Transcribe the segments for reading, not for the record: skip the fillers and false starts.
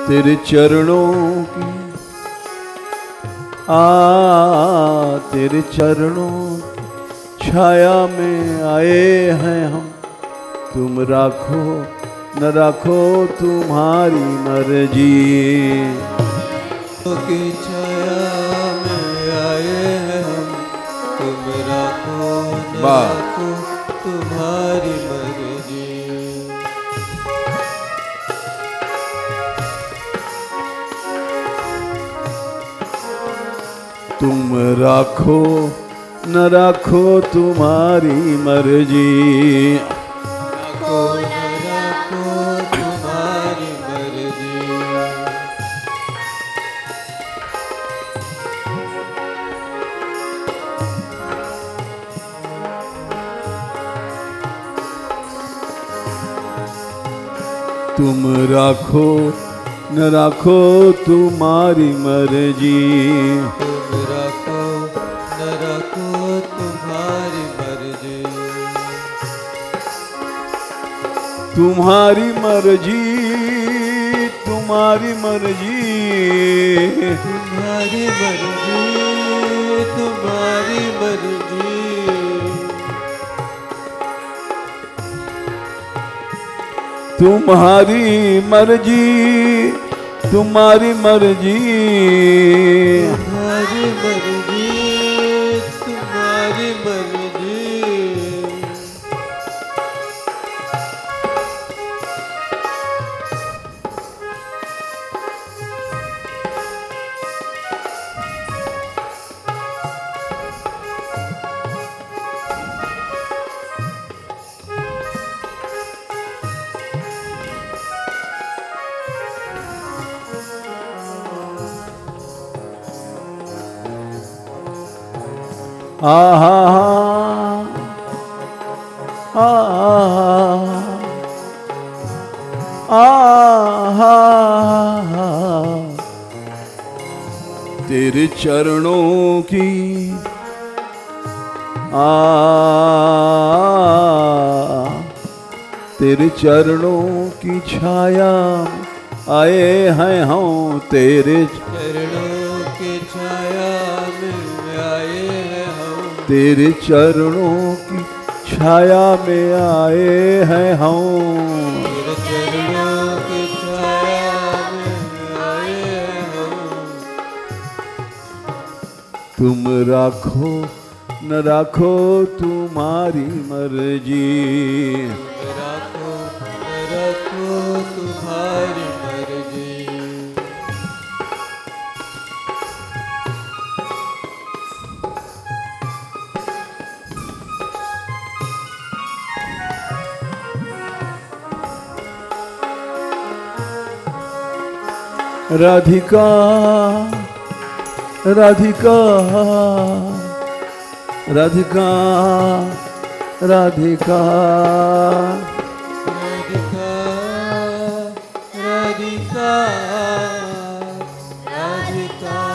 तेरे चरणों की तेरे चरणों की छाया में आए हैं हम। तुम राखो न राखो तुम्हारी मर्जी। की छाया में आए हैं हम। तुम राखो न राखो तुम्हारी मर्जी। तुम राखो न राखो तुम्हारी मर्जी। राखो न राखो तुम्हारी मर्जी। तुम राखो न राखो तुम्हारी मर्जी। तुम्हारी मर्जी तुम्हारी मर्जी तुम्हारी मर्जी तुम्हारी मर्जी। तुम्हारी मर्जी तुम्हारी मर्जी। तुम्हारी मर्जी तुम्हारी मर्जी। तेरे चरणों की तेरे चरणों की छाया आए हैं हम। तेरे चरणों की छाया में आए हैं हम। तेरे चरणों की छाया में आए हैं हम। तेरे चरणों की छाया में आए हैं हम। तुम राखो न राखो तुम्हारी मर्जी। राखो न राखो तुम्हारी मर्जी। राधिका राधिका राधिका राधिका राधिका राधिका राधिका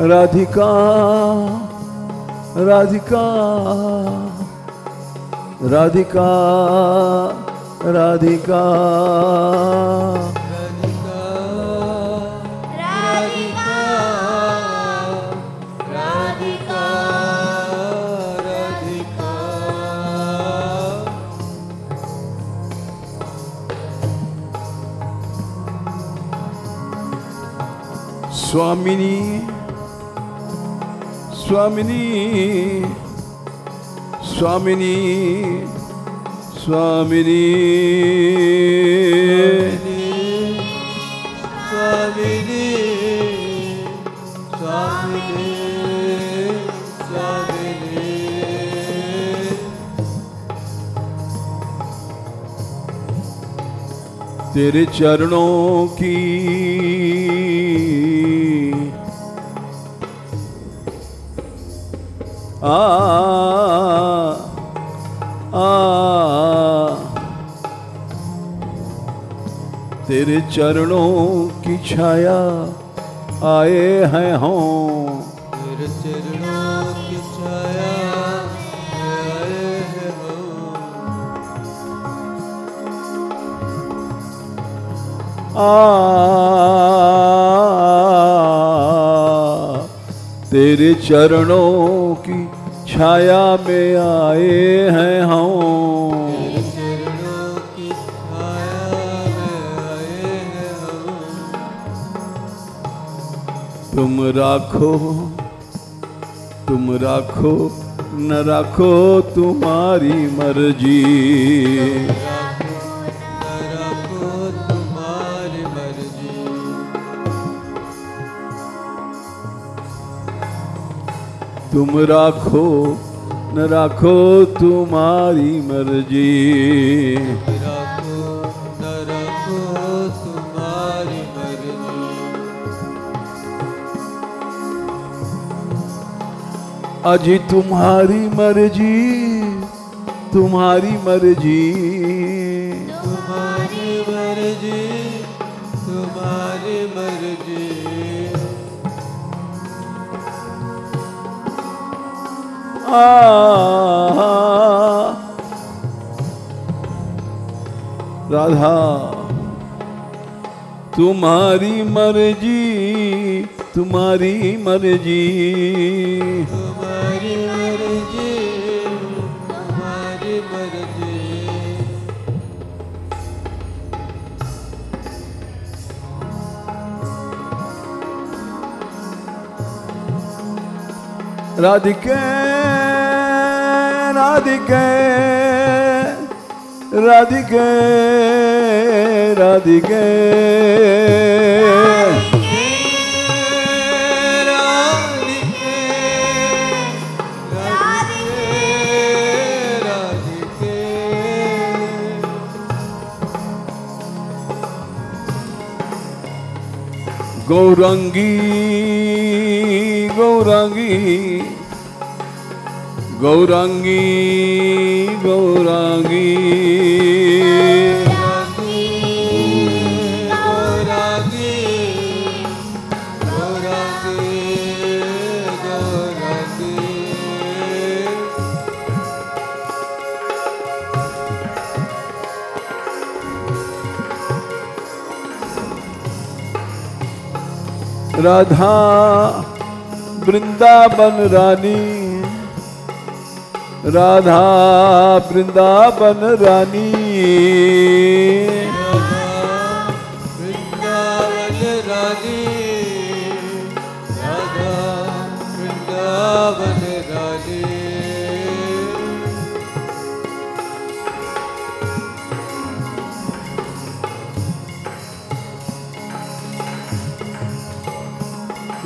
राधिका। राधिका राधिका राधिका राधिका स्वामिनी स्वामिनी स्वामिनी स्वामिनी स्वामिनी स्वामिनी स्वामिनी। तेरे चरणों की तेरे चरणों की छाया आए हैं हम। चरणों की छाया में आए हैं हम। तेरे चरणों की छाया में आए हैं हम। तेरे चरणों की छाया में आए हैं हम। तुम राखो न राखो तुम्हारी मर्जी। तुम राखो न राखो तुम्हारी मर्जी। राखो न राखो तुम्हारी मर्जी। अजी तुम्हारी मर्जी, तुम्हारी मर्जी, तुम्हारी मर्जी, तुम्हारी मर्जी। राधा तुम्हारी मर्जी, तुम्हारी मर्जी, तुम्हारी मर्जी, तुम्हारी मर्जी। राधिके राधिके राधिके राधिके गौरंगी गौरंगी गौरंगी गौरंगी राधा वृंदावन रानी, राधा वृंदावन रानी, वृंदावन रानी, राधा वृंदावन रानी।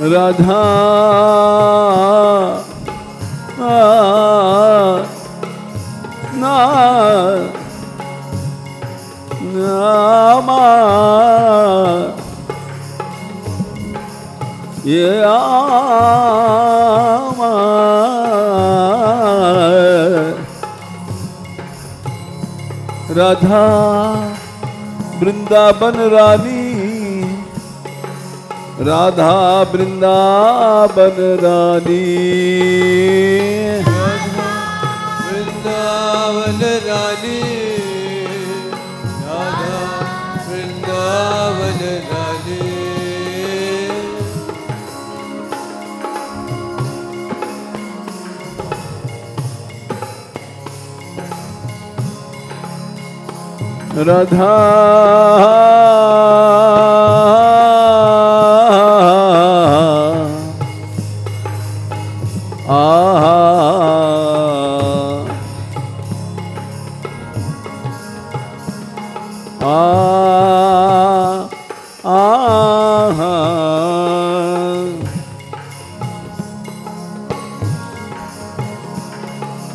राधा ना नामा ये आमा राधा वृंदावन रानी, राधा वृंदावन रानी, राधा वृंदावन रानी, राधा वृंदावन रानी। राधा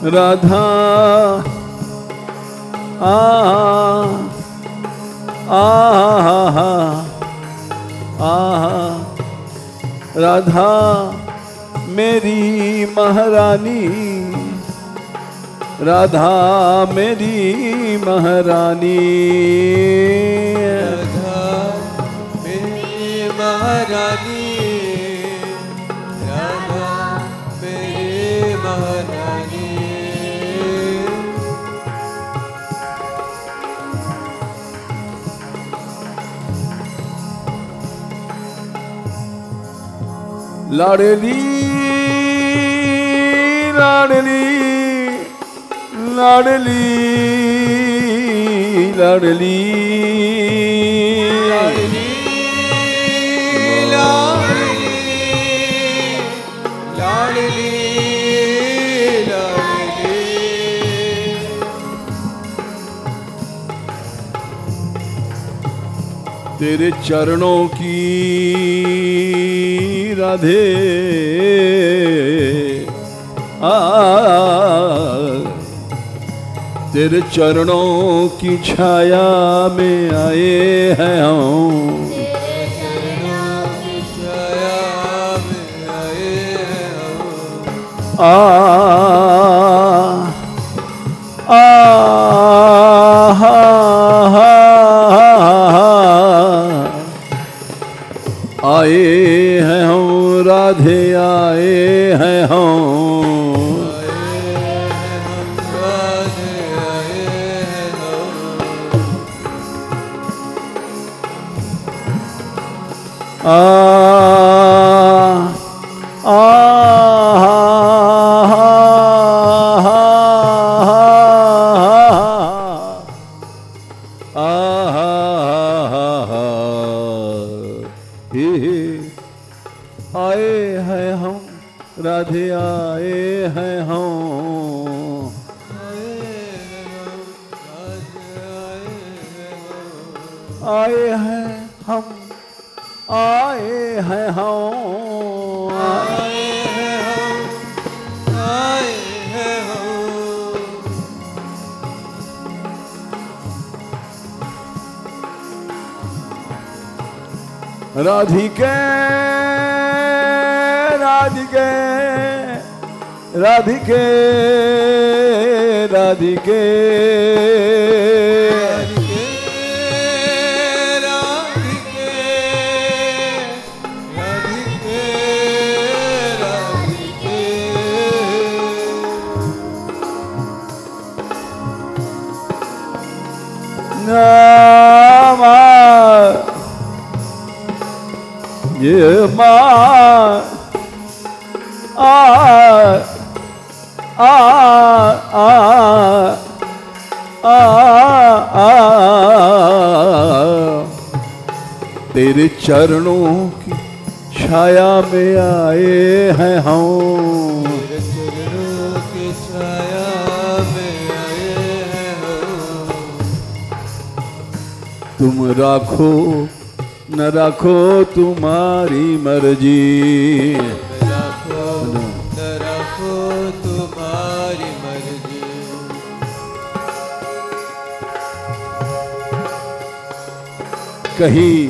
राधा राधा मेरी महारानी, राधा मेरी महारानी, राधा मेरी महारानी, राधा लाडली लाडली लाडली लाडली लाडली लाडली लाडली तेरे चरणों की राधे तेरे चरणों की छाया में आए हैं हम तेरे चरणों की छाया में आए हैं हम आए हैं हम राधे आए हैं हम आए हैं हम राधे आए हैं हम आए हैं हम आए हैं हम आए हैं हम आए हैं हम राधिके राधिके राधिके राधिके ये माँ तेरे चरणों की छाया में आए हैं हम तेरे चरणों की छाया में आए हैं हम तुम राखो न राखो तुम्हारी मर्जी राखो न राखो तुम्हारी मर्जी कहीं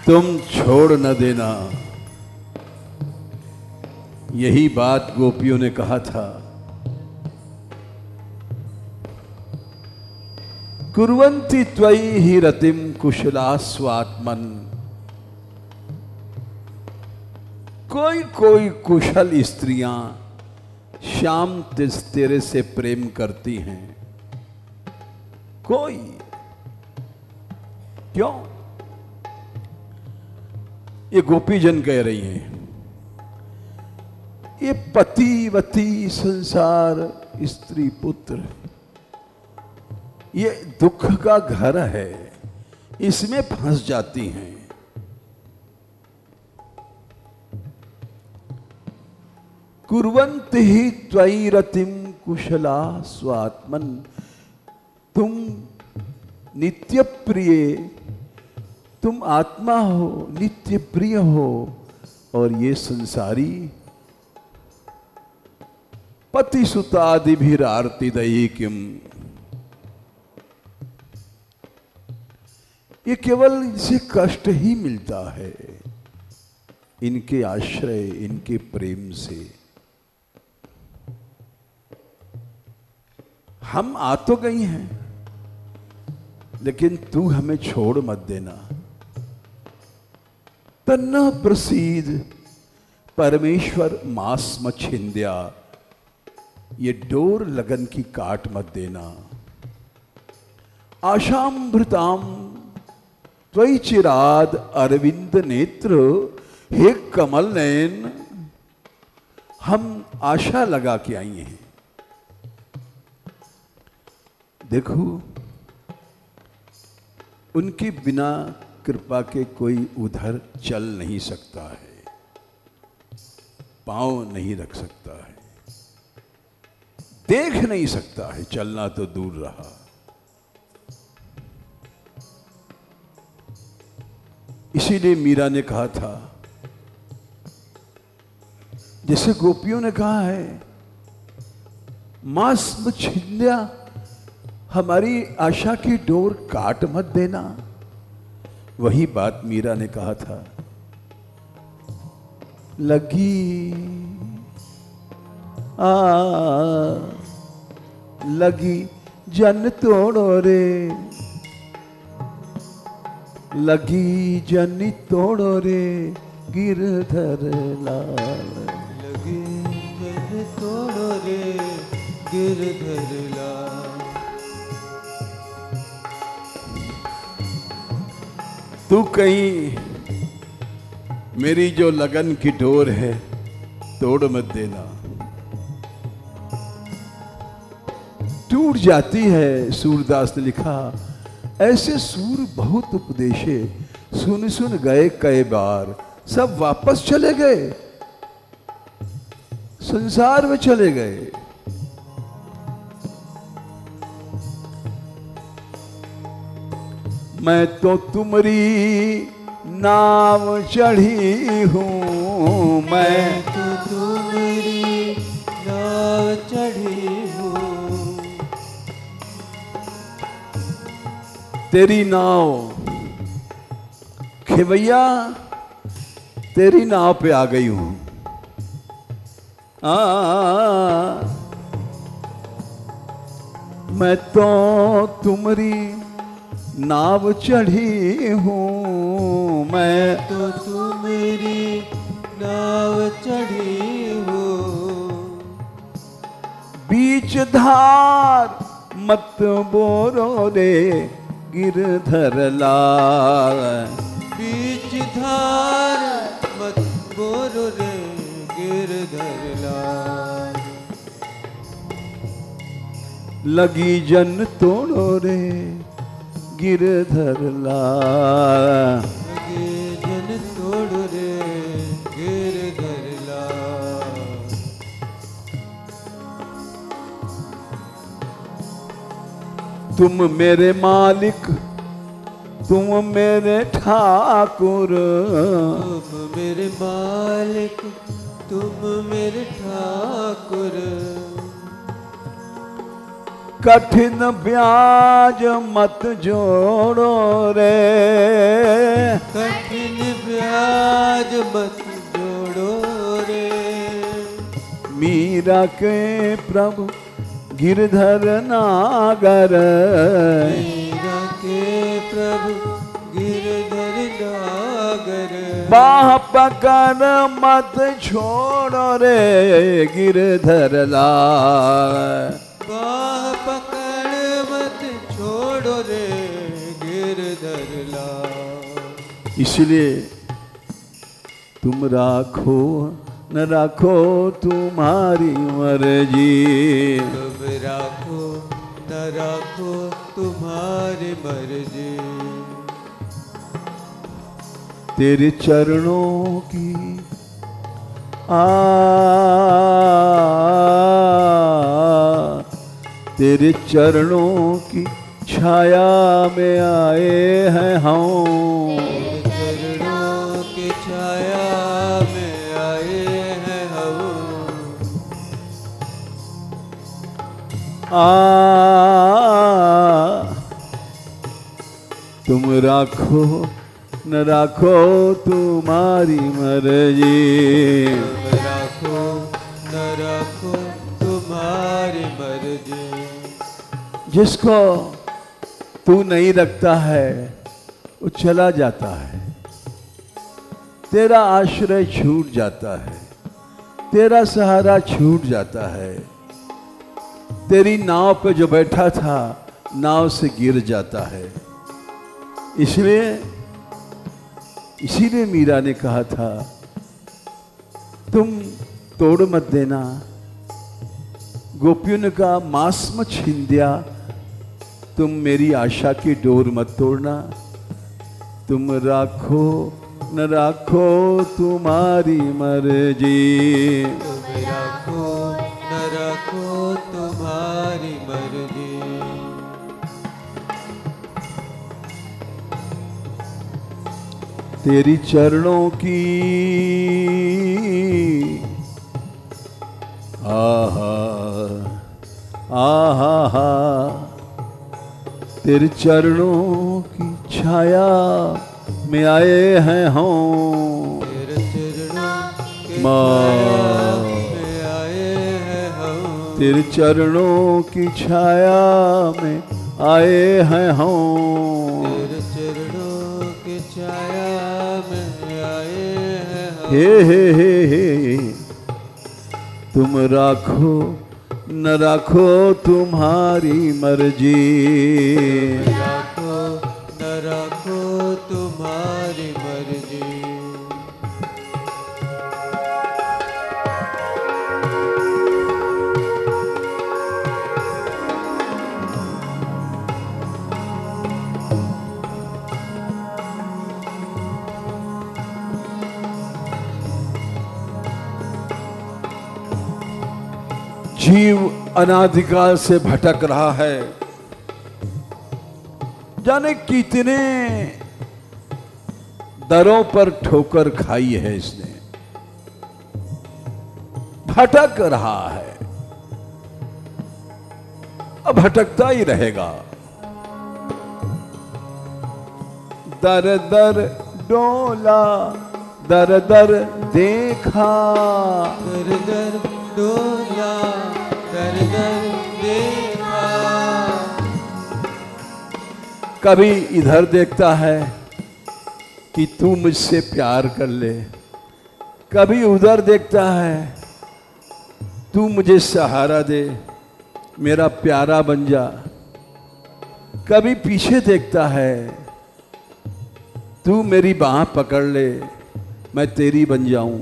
तुम छोड़ न देना यही बात गोपियों ने कहा था कुर्वन्ति त्वयि हि रतिम कुशलास्वात्मन कोई कोई कुशल स्त्रियां श्याम तेरे से प्रेम करती हैं कोई क्यों ये गोपीजन कह रही हैं ये पतिवती संसार स्त्री पुत्र ये दुख का घर है इसमें फंस जाती हैं कुर्वन्ति हि त्वयि रतिम कुशला स्वात्मन तुम नित्य प्रिय तुम आत्मा हो नित्य प्रिय हो और ये संसारी पति सुतादिभिरार्ति दयी किम ये केवल इनसे कष्ट ही मिलता है इनके आश्रय इनके प्रेम से हम आ तो गई हैं लेकिन तू हमें छोड़ मत देना तन्ना प्रसीद परमेश्वर मास मछिंद्या ये डोर लगन की काट मत देना आशामृताम त्वयि चिराद अरविंद नेत्र हे कमल नयन, हम आशा लगा के आई हैं। देखो, उनके बिना कृपा के कोई उधर चल नहीं सकता है, पांव नहीं रख सकता है, देख नहीं सकता है, चलना तो दूर रहा। इसीलिए मीरा ने कहा था, जैसे गोपियों ने कहा है, मांस छिंदिया हमारी आशा की डोर काट मत देना, वही बात मीरा ने कहा था। लगी लगी जन तोड़ो रे, लगी जन तोड़ो रे गिरधर लाल, लगी जन तोड़ो रे गिरधर लाल। तू कहीं मेरी जो लगन की डोर है तोड़ मत देना। टूट जाती है, सूरदास ने लिखा, ऐसे सूर बहुत उपदेशे, सुन सुन गए कई बार, सब वापस चले गए, संसार में चले गए। मैं तो तुम्हारी नाव चढ़ी हूँ, मैं तो तुम्हारी नाव चढ़ी हूँ। तेरी नाव खेवैया, तेरी नाव पे आ गई हूँ। मैं तो तुम्हारी नाव चढ़ी हूँ, मैं तो तुम्हारी नाव चढ़ी हूँ। बीच धार मत बोरो रे गिरधर लाल, बीच धार मत बोरो रे गिरधर लाल। लगी जन तोड़ो रे गिरधर लाल, लगी जन तोड़ो रे गिरधर लाल। तुम मेरे मालिक, तुम मेरे ठाकुर, तुम मेरे मालिक, तुम मेरे ठाकुर। कठिन ब्याज मत जोड़ो रे, कठिन ब्याज मत जोड़ो रे। मीरा के प्रभु गिरधर नागर, मीरा के प्रभु गिरधर नागर। बाह पकड़ मत छोड़ो रे गिरधर लाल, बाह पकड़ मत छोड़ो रे गिरधर लाल। इसलिए तुम राखो न राखो तुम्हारी मर्जी, तुम राखो न राखो तुम्हारी मर्जी। तेरे चरणों की तेरे चरणों की छाया में आए हैं हम, चरणों की छाया में आए हैं हम। तुम राखो न राखो तुम्हारी मर्जी, तुम राखो न राखो तुम्हारी मर्जी। जिसको तू नहीं रखता है वो चला जाता है, तेरा आश्रय छूट जाता है, तेरा सहारा छूट जाता है, तेरी नाव पे जो बैठा था नाव से गिर जाता है। इसीलिए मीरा ने कहा था, तुम तोड़ मत देना, गोपियों ने कहा मांस मत छीन दिया, तुम मेरी आशा की डोर मत तोड़ना, तुम राखो न राखो तुम्हारी मर्जी, तुम राखो न राखो तुम्हारी मर्जी। तेरी चरणों की आहा आहा हा, तेरे चरणों की छाया में आए हैं हम, तेरे चरणों की माँ में आए हैं हम, तेरे चरणों की छाया में आए हैं हम, तेरे चरणों की छाया में आए हैं हम। हे तुम राखो न राखो तुम्हारी मर्जी, राखो न राखो तुम्हारी मर्जी। जीव अनादिकाल से भटक रहा है, जाने कितने दरों पर ठोकर खाई है इसने, भटक रहा है, अब भटकता ही रहेगा। दर दर डोला दर दर देखा, दर दर डोला दर दर देखा, कभी इधर देखता है कि तू मुझसे प्यार कर ले, कभी उधर देखता है तू मुझे सहारा दे, मेरा प्यारा बन जा, कभी पीछे देखता है तू मेरी बाह पकड़ ले, मैं तेरी बन जाऊं।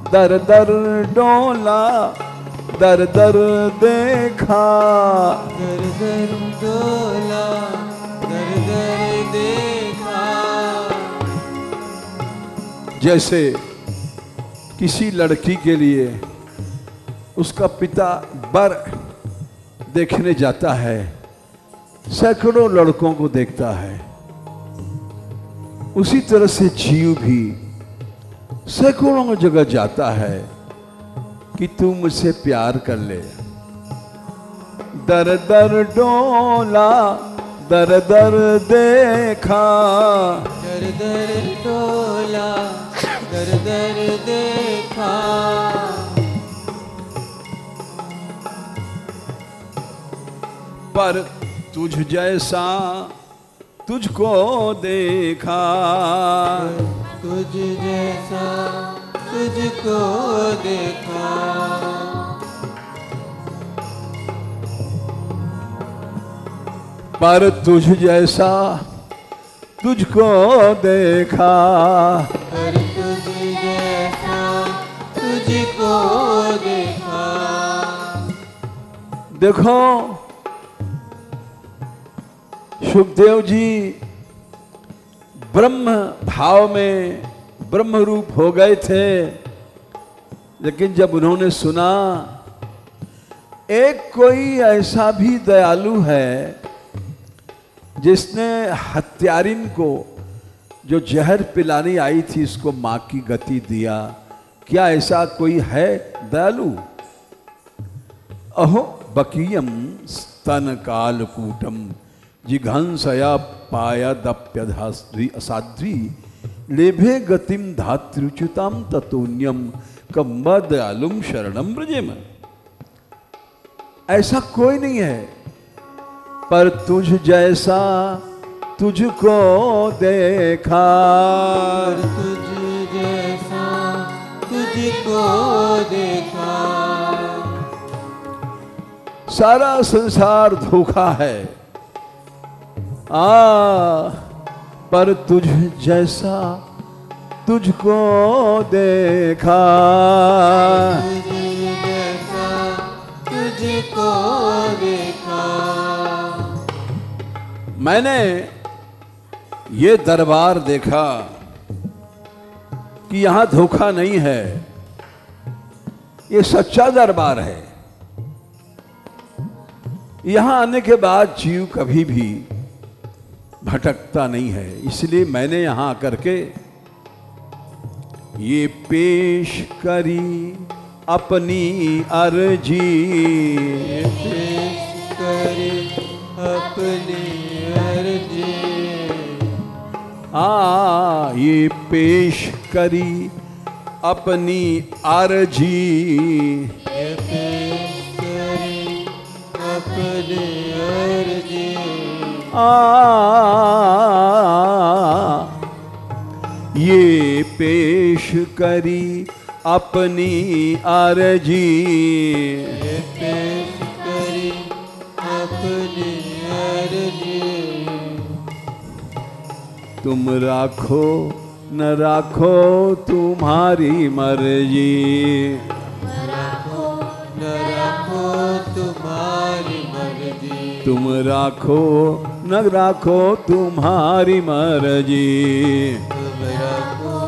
दर दर डोला दर दर देखा, दर दर डोला दर दर देखा, जैसे किसी लड़की के लिए उसका पिता बर देखने जाता है, सैकड़ों लड़कों को देखता है, उसी तरह से जीव भी सैकड़ों जगह जाता है कि तू मुझसे प्यार कर ले। दर दर डोला दर दर देखा, दर दर डोला दर दर देखा, पर तुझ जैसा तुझको देखा, तुझ जैसा तुझको देखा, पर तुझ जैसा तुझको देखा, पर तुझ जैसा तुझको देखा। देखो सुखदेव जी ब्रह्म भाव में ब्रह्म रूप हो गए थे, लेकिन जब उन्होंने सुना एक कोई ऐसा भी दयालु है जिसने हत्यारिन को जो जहर पिलानी आई थी इसको मां की गति दिया, क्या ऐसा कोई है दयालु? अहो बकीयम स्तन कालकूटम जिघंसया पाया दप्यधास्वी असाध्वी लेभे गतिम धात्रुच्युताम ततोन्यम कम्बा दयालुम शरणम ब्रजेम। ऐसा कोई नहीं है, पर तुझ जैसा तुझको देखा, पर तुझ जैसा तुझको देखा। सारा संसार धोखा है, पर तुझ जैसा तुझको देखा, तुझको देखा। मैंने ये दरबार देखा कि यहां धोखा नहीं है, ये सच्चा दरबार है। यहां आने के बाद जीव कभी भी भटकता नहीं है। इसलिए मैंने यहां आकर के ये पेश करी अपनी अर्जी, पेश करी अपनी अर्जी। ये पेश करी अपनी अर्जी, ये पेश करी अपनी अर्जी। ये पेश करी अपनी अर्जी, ये पेश करी अपनी अर्जी। तुम राखो न राखो तुम्हारी मर्जी, रखो न रखो तुम्हारी मर्जी। तुम राखो न राखो तुम्हारी मर्जी। तुम रखो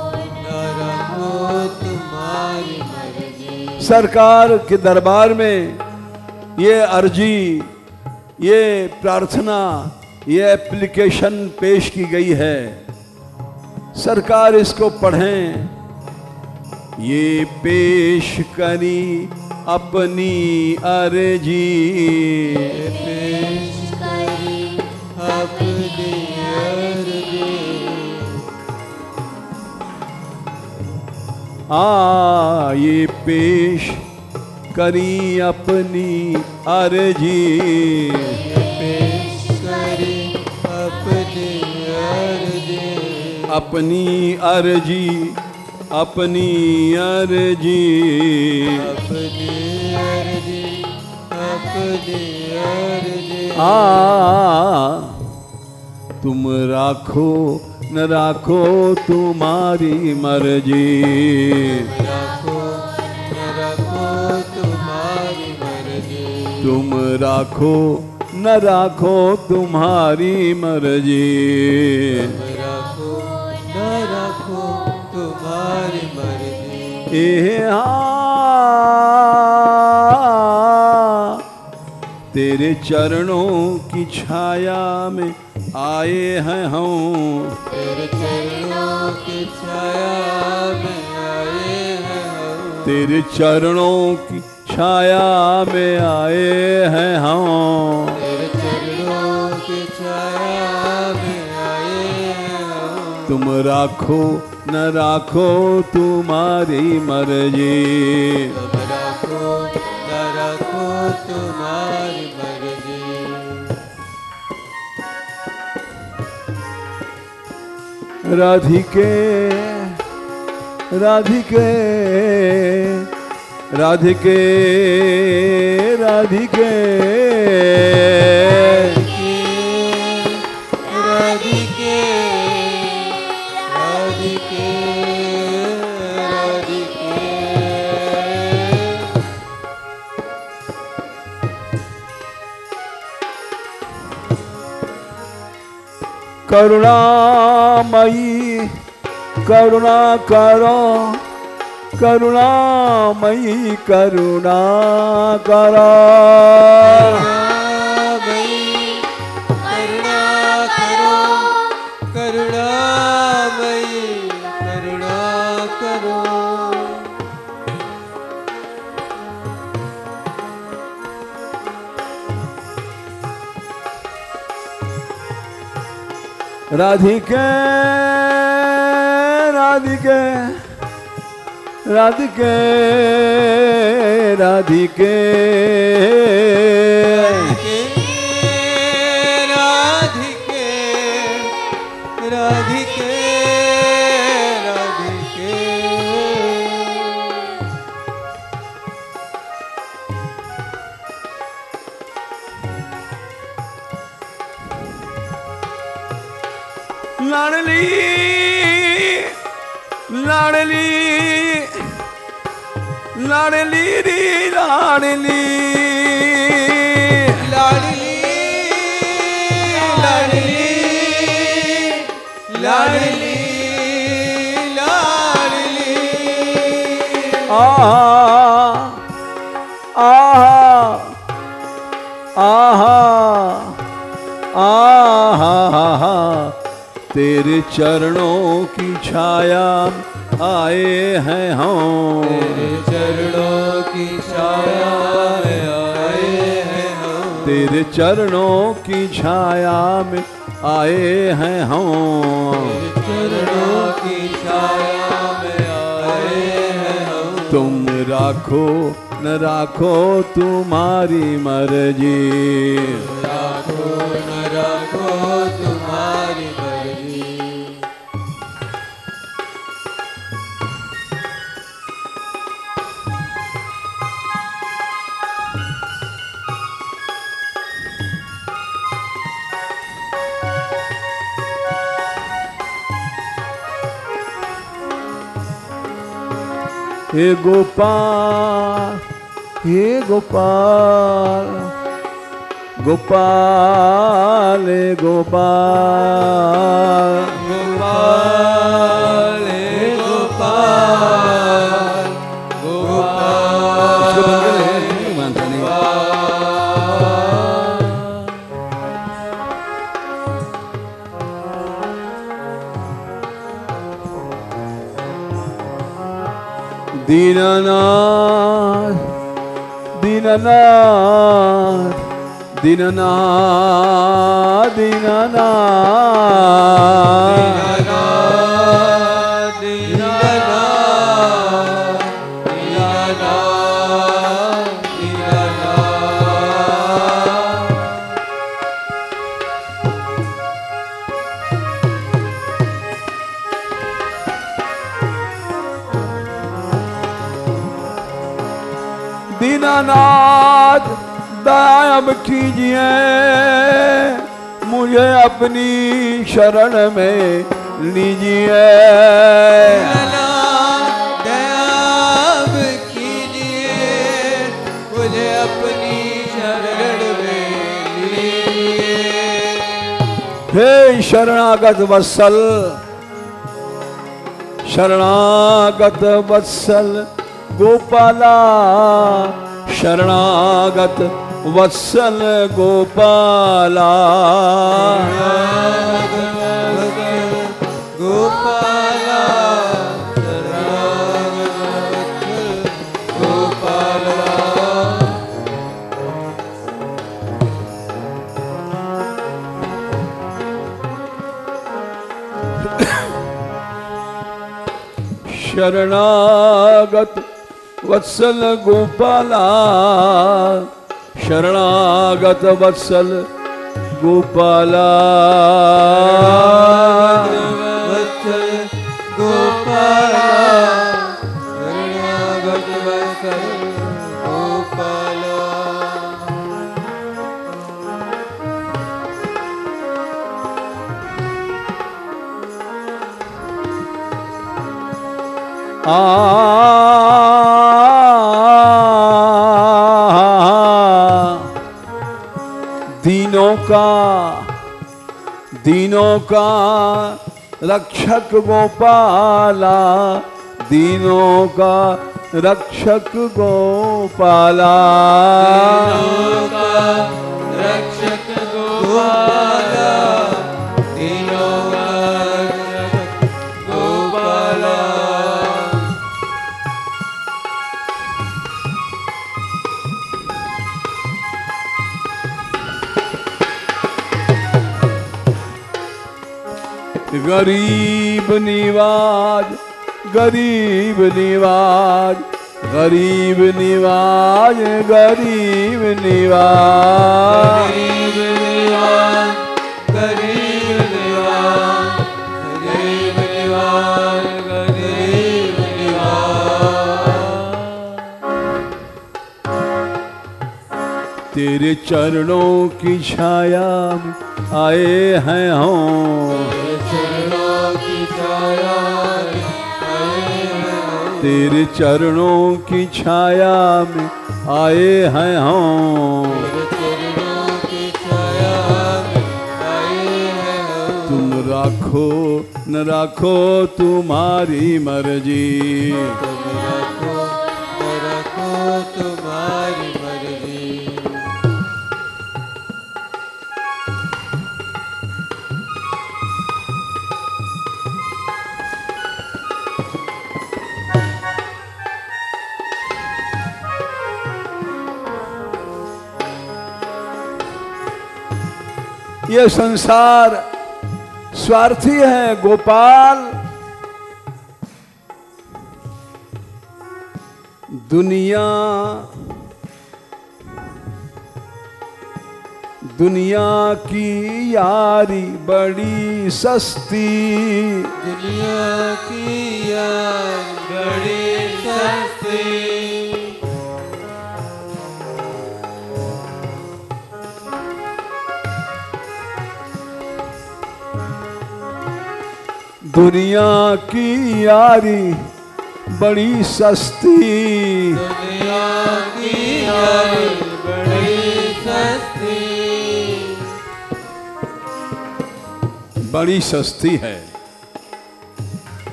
न रखो तुम्हारी मर्जी। सरकार के दरबार में ये अर्जी, ये प्रार्थना, ये एप्लीकेशन पेश की गई है। सरकार इसको पढ़ें। ये पेश करी अपनी अर्जी, ये पेश करी अपनी अर्जी। ये पेश करी अपनी अर्जी, ये पेश करी अपनी अर्जी। अपनी अर्जी, अपनी अर्जी। अपनी अर्जी, अपनी अर्जी। तुम राखो न राखो तुम्हारी मर्जी, रखो न रखो तुम्हारी मर्जी। तुम राखो न राखो तुम्हारी मर्जी। रखो न रखो तुम्हारी मर्जी। तेरे चरणों की छाया में आए हैं हम, तेरे चरणों की छाया में आए हैं हम। तेरे चरणों की छाया में आए हैं हम। तेरे चरणों की छाया में आए हैं हम। तुम राखो न राखो तुम्हारी मर्जी, तुम रखो न रखो तुम्हारी मर्जी। राधिके राधिके राधिके राधिके राधिके राधिके राधिके। करुणामयी करुणा करो, करुणामयी करुणा करो। करुणामयी करुणा करो। राधिके राधिके राधिके राधिके राधिके राधिके राधिके। लाडली लाडली लाडली री लाडली लाडली लाडली लाडली लाडली आहा आहा आहा आहा तेरे चरणों की छाया आए हैं हम, तेरे चरणों की छाया में आए हैं हम, तेरे चरणों की छाया में आए हैं हम, तेरे चरणों की छाया में आए हैं हम। तुम राखो न राखो तुम्हारी मर्जी, राखो न राखो तुम्हारी मर्जी। हे गोपाल हे गोपाल गोपाल हे गोपाल गोपाल हे गोपाल गोपाल दीननाथ दीननाथ दीननाथ दीननाथ दीननाथ दया अब कीजिए मुझे अपनी शरण में लीजिए, दया अब कीजिए मुझे अपनी शरण में लीजिए। हे शरणागत वत्सल शरणागत वत्सल गोपाला शरणागत वत्सल गोपाला गोपाला शरणागत गोपाला। शरणागत वत्सल गोपाला शरणागत वत्सल गोपाला वत्सल गोपाला शरणागत वत्सल गोपाला। दीनों का रक्षक गोपाला दीनों का रक्षक गोपाला दीनों का रक्षक गोपाला दीनों का रक्षक गोपाला। गरीब निवाज गरीब निवाज गरीब निवाज गरीब निवाज गरीब निवाज गरीब निवाज गरीब निवाज गरीब निवाज। तेरे चरणों की छाया में आए हैं हम, चरणों की छाया में आए तेरे चरणों की छाया में आए हैं हम। तेरे चरणों की छाया में आए हैं हम। तुम राखो न राखो तुम्हारी मर्जी। तुम रखो न रखो तुम्हारी मर्जी। ये संसार स्वार्थी है गोपाल। दुनिया की यारी बड़ी सस्ती। दुनिया की यार बड़ी सस्ती। दुनिया की यारी बड़ी सस्ती। दुनिया की यारी बड़ी सस्ती। बड़ी सस्ती है।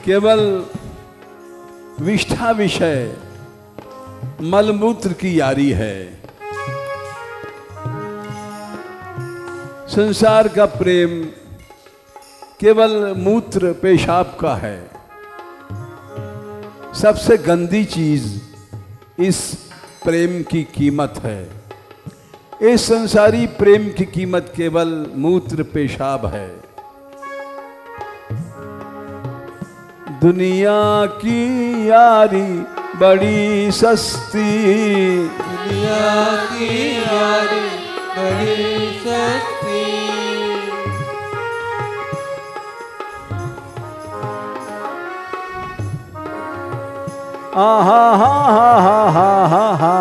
केवल विष्ठा विषय मलमूत्र की यारी है। संसार का प्रेम केवल मूत्र पेशाब का है। सबसे गंदी चीज इस प्रेम की कीमत है। इस संसारी प्रेम की कीमत केवल मूत्र पेशाब है। दुनिया की यारी बड़ी सस्ती। दुनिया की यारी बड़ी सस्ती। आहा हा हा हा हा हा।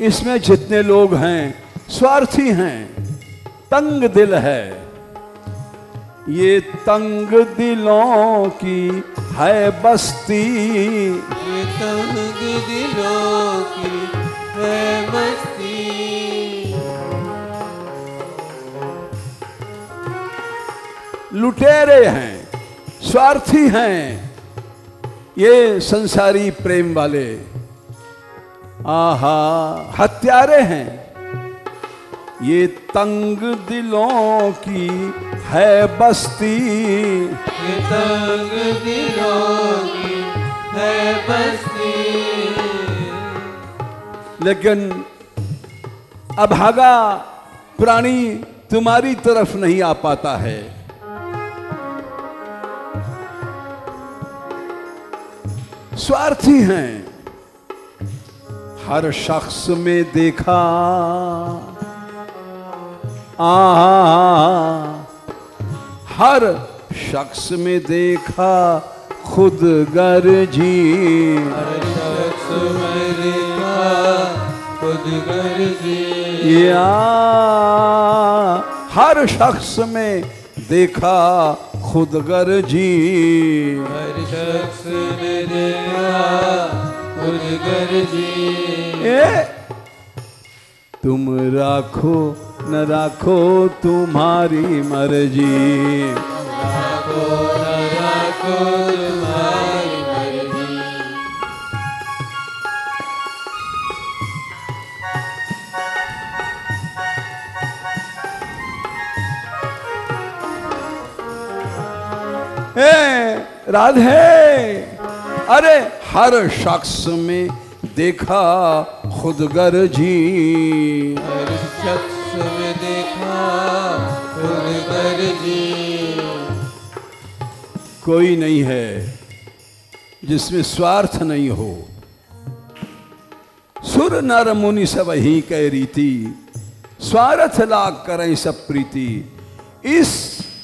इसमें जितने लोग हैं स्वार्थी हैं, तंग दिल है। ये तंग दिलों की है बस्ती। ये तंग दिलों की है मस्ती। लुटेरे हैं, स्वार्थी हैं ये संसारी प्रेम वाले। आहा हत्यारे हैं। ये तंग दिलों की है बस्ती। ये तंग दिलों की है बस्ती। लेकिन अभागा प्राणी तुम्हारी तरफ नहीं आ पाता है। स्वार्थी हैं। हर शख्स में देखा हर शख्स में देखा खुद गर्जी। हर शख्स में देखा खुद गर्जी। हर शख्स में देखा खुद गर्जी। हर शख्स ने देखा खुद गर्जी। तुम राखो न राखो तुम्हारी मर्जी। राखो न राखो तुम्हारी मर्जी। राधे अरे हर शख्स में देखा खुद गर्जी। हर शख्स में देखा खुद गर्जी। कोई नहीं है जिसमें स्वार्थ नहीं हो। सुर नर मुनि सब ही कह रीति, स्वार्थ लाग करें सब प्रीति। इस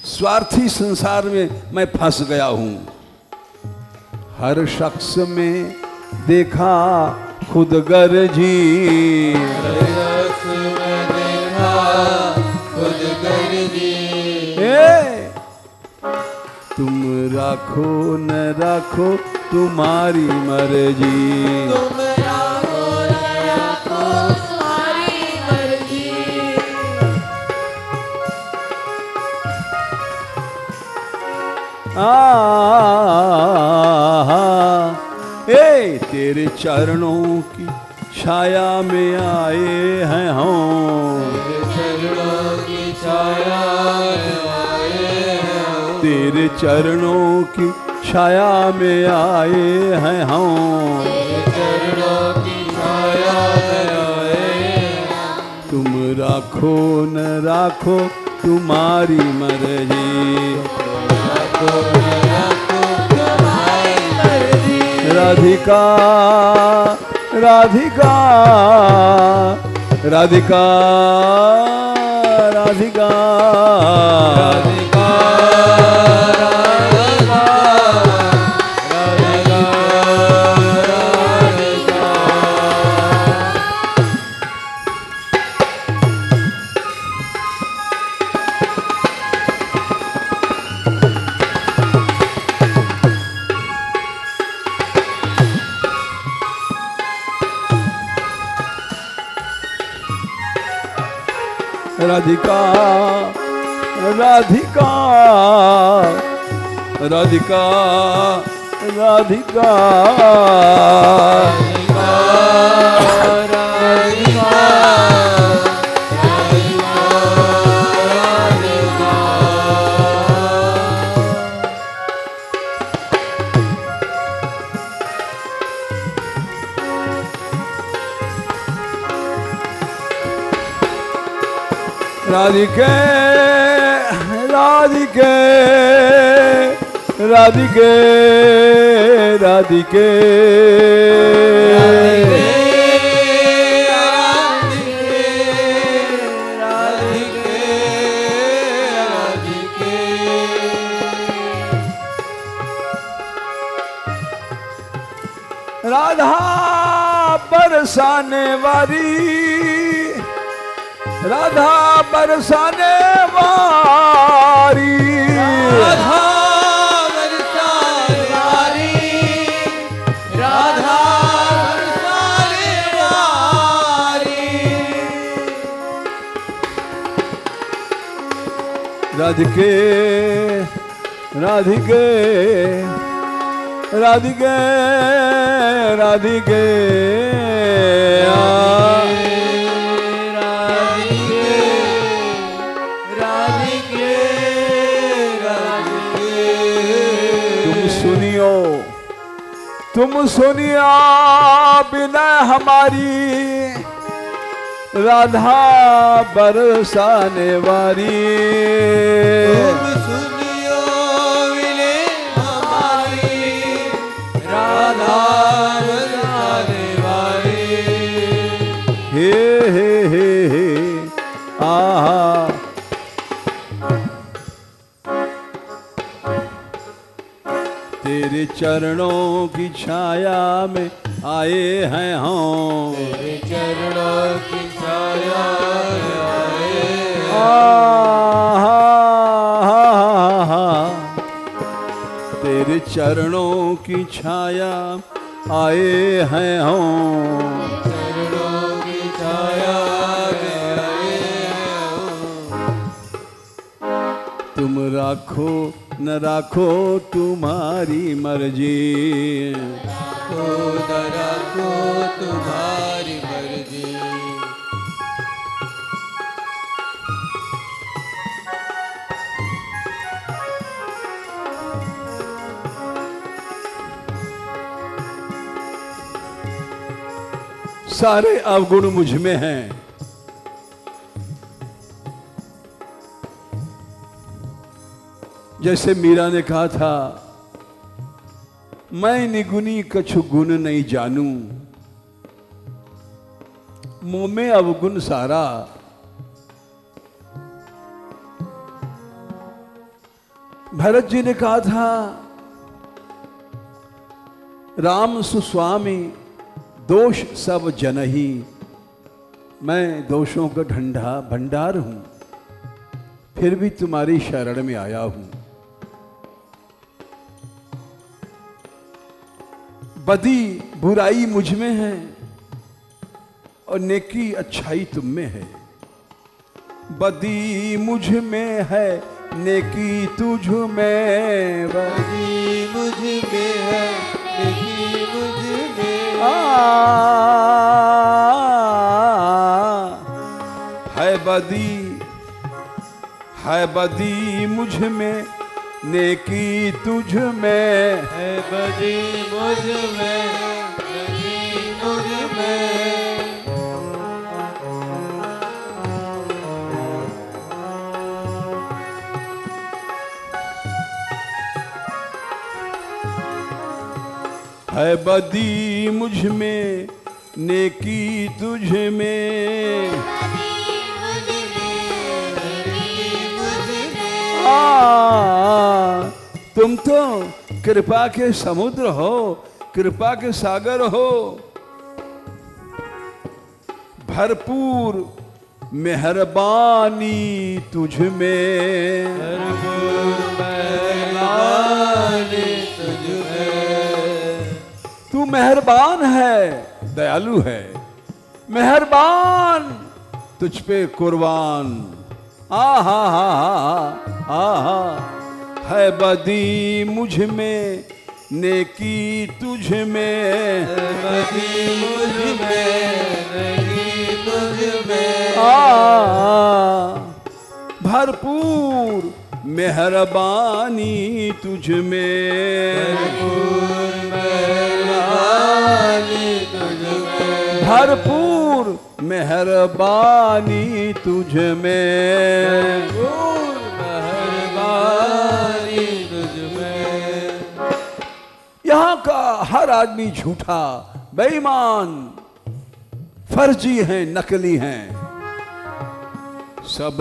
स्वार्थी संसार में मैं फंस गया हूं। हर शख्स में देखा खुद गर्जी। हर शख्स में देखा खुद गर्जी। तुम राखो न राखो तुम्हारी मर्जी। तुम राखो न राखो तुम्हारी मर्जी। ए तेरे चरणों की छाया में आए हैं हम। तेरे चरणों की छाया में आए हैं हम। तेरे चरणों की छाया में आए हैं हम। तेरे चरणों की छाया में आए हैं हम। तुम राखो न राखो तुम्हारी मर्जी। राखो न राखो तुम्हारी मर्जी। राधिका राधिका राधिका राधिका राधिका राधिका राधिका राधिका। राधिका राधिका राधिका राधिका राधिके राधिके राधिके राधिके राधा बरसाने वाली राधा बरसाने वाली राधा बरसाने वाली राधा बरसाने वाली। राधिके राधिके राधिके राधिके तुम सुनिया बिना हमारी राधा बरसाने वाली। तुम सुनियो मिले हमारी राधा बरसाने वाली। हे आहा तेरे चरणों की छाया में आए हैं हम। तेरे चरणों की छाया में आए हैं। तेरे चरणों की छाया आए हैं हम। चरणों की छाया में आए हैं हम। तुम राखो न राखो तुम्हारी मर्जी। राखो न राखो तुम्हारी मर्जी। सारे अवगुण मुझ में हैं। जैसे मीरा ने कहा था, मैं निगुनी कछु गुण नहीं जानू, मुंह में अवगुण सारा। भरत जी ने कहा था, राम सुस्वामी दोष सब जनही, मैं दोषों का भंडार हूं, फिर भी तुम्हारी शरण में आया हूं। बदी बुराई मुझ में है और नेकी अच्छाई तुम में है। बदी मुझ में है, नेकी तुझ में। बदी मुझ में है, नेकी मुझ में। है बदी मुझ में, नेकी तुझ में। है बदी मुझ में, नेकी मुझ में। है बदी मुझ में, नेकी तुझ में। तुम तो कृपा के समुद्र हो, कृपा के सागर हो। भरपूर मेहरबानी तुझ में। भरपूर मेहरबानी तुझ में। तू मेहरबान है, दयालु है। मेहरबान तुझ पे कुर्बान। आहा हा हा हा। है बदी मुझ में, नेकी तुझ में। बदी मुझ में, नेकी तुझ में। भरपूर मेहरबानी तुझ में। भरपूर मेहरबानी तुझ में। भरपूर मेहरबानी तुझ में। भरपूर मेहरबानी तुझ में। यहाँ का हर आदमी झूठा, बेईमान, फर्जी हैं, नकली हैं। सब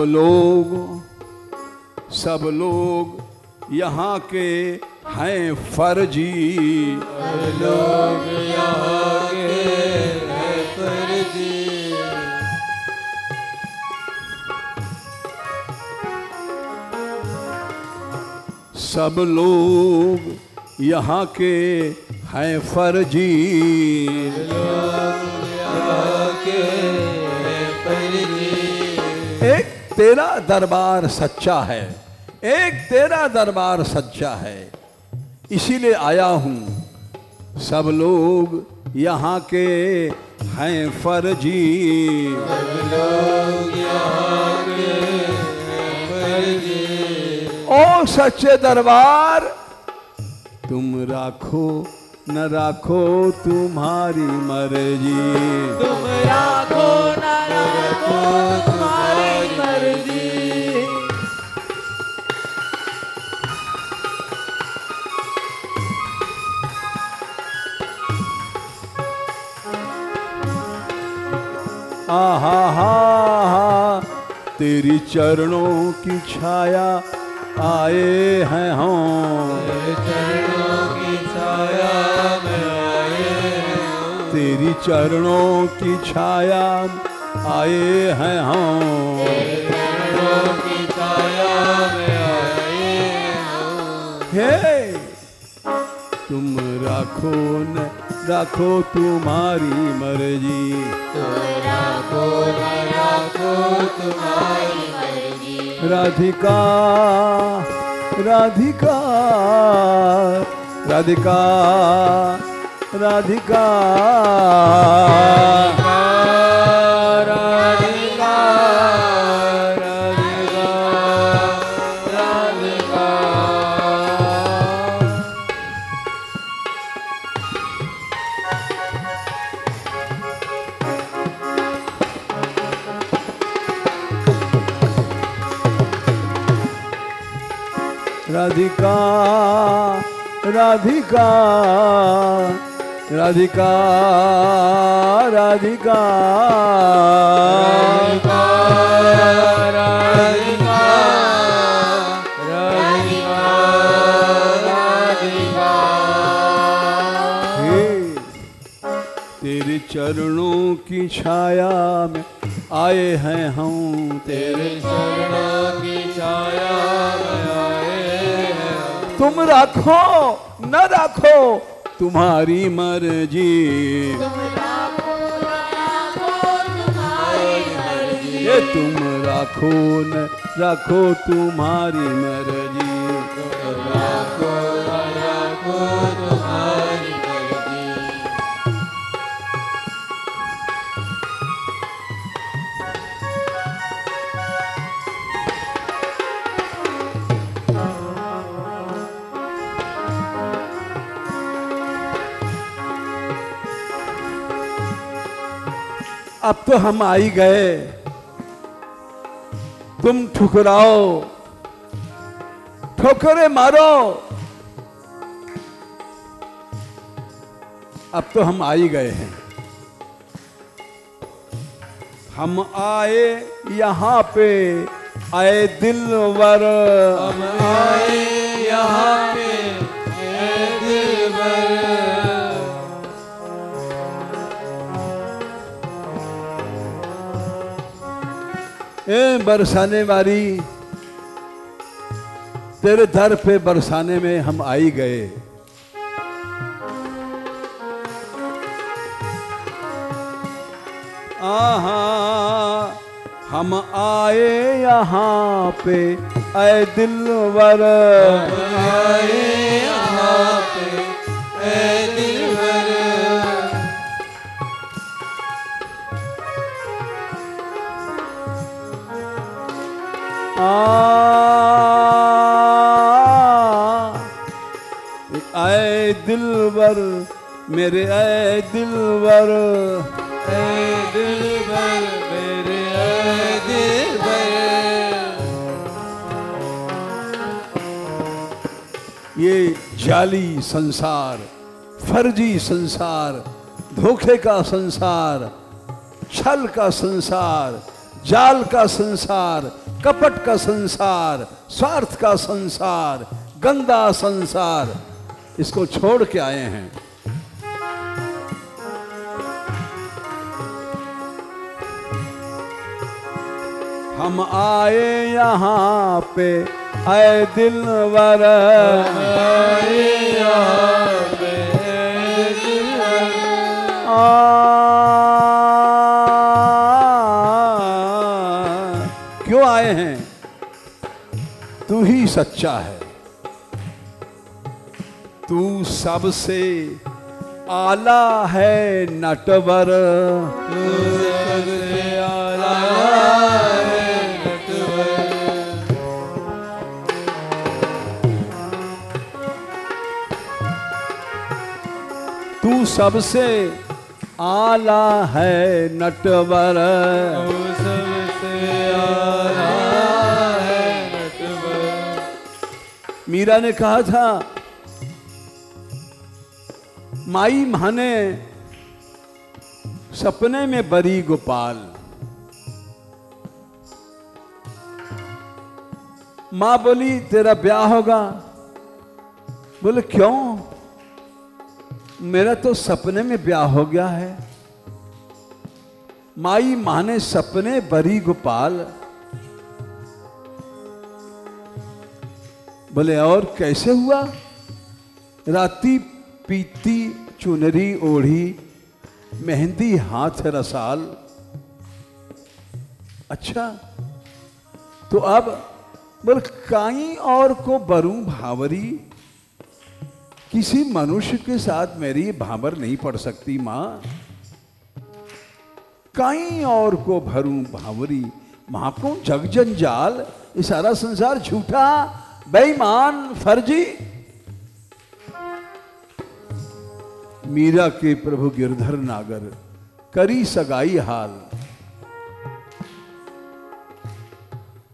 लोग यहाँ के हैं फर्जी। सब लोग यहाँ के हैं फर्जी। सब लोग यहाँ के हैं फर्जी। लोग यहाँ के हैं फर्जी। एक तेरा दरबार सच्चा है, एक तेरा दरबार सच्चा है, इसीलिए आया हूँ। सब लोग यहाँ के हैं फर्जी। सब लोग यहाँ के हैं फर्जी। ओ सच्चे दरबार, तुम राखो न राखो तुम्हारी मर्जी। तुम राखो न राखो तुम्हारी मर्जी। आहा हा हा। तेरी चरणों की छाया आए हैं हम। तेरे चरणों की छाया में आए हैं। तेरी चरणों की छाया आए हैं हम। तेरे चरणों की छाया में आए हैं। हे तुम राखो न राखो तुम्हारी मर्जी। तुम राखो न राखो तुम्हारी मर्जी। राधिका राधिका राधिका राधिका राधिका राधिका राधिका। राधिका राधिका राधिका राधिका राधिका राधिका राधिका। हे तेरे चरणों की छाया में आए हैं हम। तेरे चरणों की छाया में आए हैं। तुम राखो न राखो तुम्हारी मर्जी, ये तुम राखो न राखो तुम्हारी मर्जी, राखो राखो तुम्हारी मर्जी। अब तो हम आ ही गए, तुम ठुकराओ, ठोकरे मारो, अब तो हम आ ही गए हैं। हम आए यहाँ पे आए दिलवर, हम आए यहाँ पे ऐ दिलबर, ए बरसाने वाली, तेरे दर पे बरसाने में हम आ ही गए। आहा हम आए यहाँ पे ऐ दिलवर, हम आए यहाँ पे ऐ दिलबर, ऐ दिलवर मेरे ऐ दिलवर, ऐ दिलबर मेरे ऐ दिलबर। ये जाली संसार, फर्जी संसार, धोखे का संसार, छल का संसार, जाल का संसार, कपट का संसार, स्वार्थ का संसार, गंदा संसार, इसको छोड़ के आए हैं। हम आए यहाँ पे ऐ दिलवर, आए यहाँ पे ऐ दिलबर, क्यों आए हैं? तू ही सच्चा है, तू सबसे आला है नटवर, तू सबसे आला है नटवर, तू सबसे आला है नटवर, तू सबसे आला है नटवर। मीरा ने कहा था, माई माने सपने में बरी गोपाल, मां बोली तेरा ब्याह होगा। बोले क्यों? मेरा तो सपने में ब्याह हो गया है। माई माने सपने बरी गोपाल। बोले और कैसे हुआ? राती पीती चुनरी ओढ़ी, मेहंदी हाथ रसाल। अच्छा तो अब बोल काई और को बरूं भावरी, किसी मनुष्य के साथ मेरी भावर नहीं पड़ सकती मां। काई और को भरूं भावरी, मां को जग जंजाल, ये सारा संसार झूठा बेईमान फर्जी। मीरा के प्रभु गिरधर नागर करी सगाई हाल।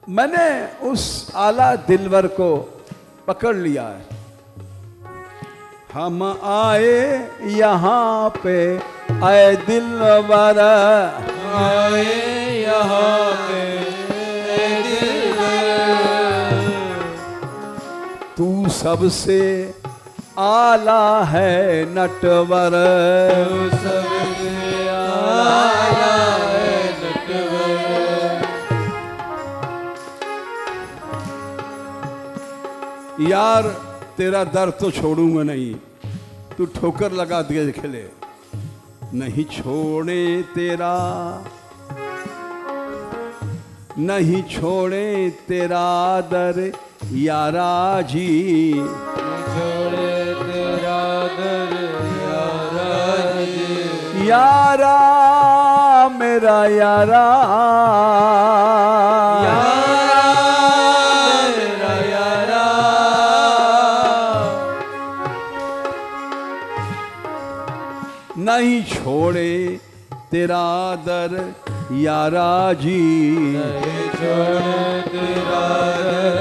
मैंने उस आला दिलवर को पकड़ लिया है। हम आए यहाँ पे आए दिलवर, आए यहाँ पे ऐ दिलबर, तू सबसे आला है नटवर, तू सबसे आला है नटवर। यार तेरा दर तो छोड़ूंगा नहीं, तू ठोकर लगा दिए खेले। नहीं छोड़े तेरा, नहीं छोड़े तेरा दर यारा जी, छोड़े तेरा दर यारा जी, यारा मेरा यारा, यारा मेरा यारा, नहीं छोड़े तेरा दर यारा जी, नहीं छोड़े तेरा दर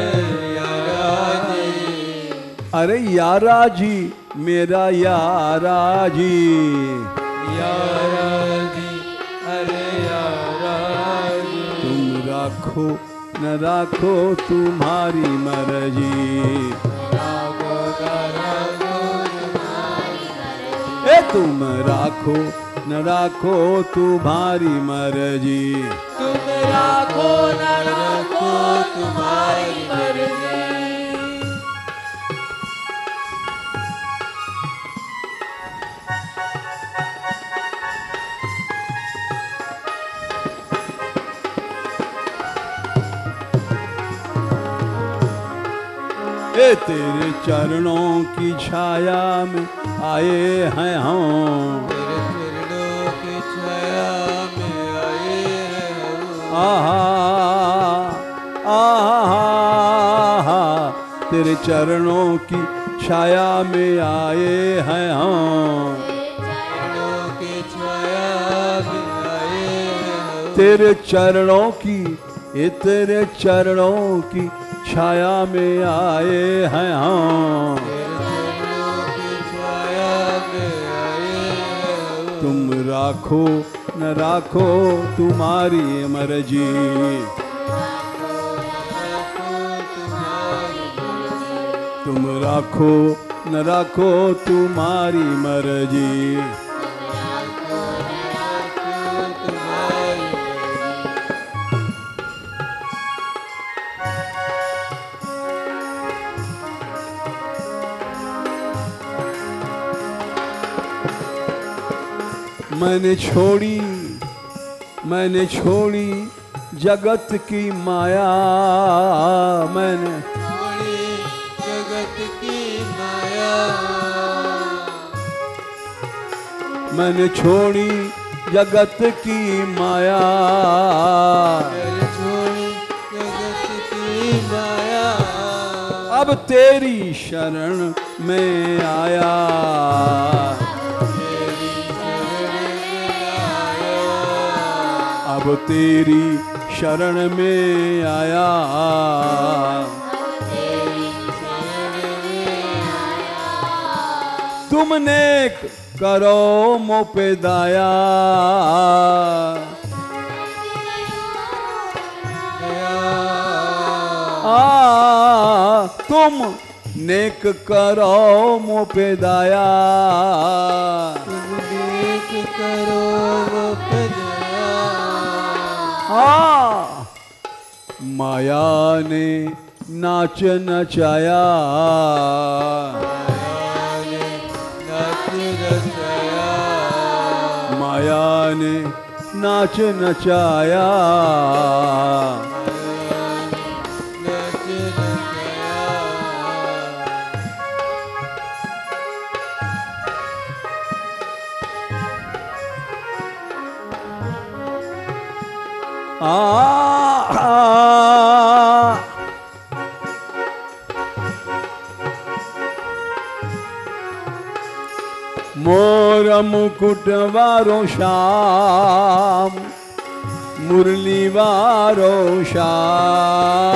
यारा जी, अरे यारा जी मेरा यारा जी, यारा जी, अरे यारा जी, तुम राखो न राखो तुम्हारी मर्जी, राखो न राखो तुम्हारी मर्जी, ए तुम राखो न राखो तुम्हारी मर्जी, तुम राखो न राखो तुम्हारी मर्जी। ए तेरे चरणों की छाया में आए हैं हम, तेरे चरणों की छाया में आए हैं हम, आहा आहा, तेरे चरणों की छाया में आए हैं हम, चरणों की छाया में आए हैं हम, तेरे चरणों की, ये तेरे चरणों की छाया में आए हैं हम, तेरे चरणों की छाया में आए हैं हम, तुम राखो न राखो तुम्हारी मर्जी, तुम राखो न राखो तुम्हारी मर्जी, मैंने छोड़ी जगत की माया, मैंने छोड़ी जगत की माया, मैंने छोड़ी जगत की माया, मैंने छोड़ी जगत की माया, अब तेरी शरण में आया, अब तेरी शरण में आया, तुम नेक करो मुँह पे दाया, तुम नेक करो मुँह पे दाया, तुम नेक करो मुँह पे दया, माया ने नाच नचाया, माया ने नाच नचाया, मोर मुकुट वारो श्याम, मुरली वारो श्याम,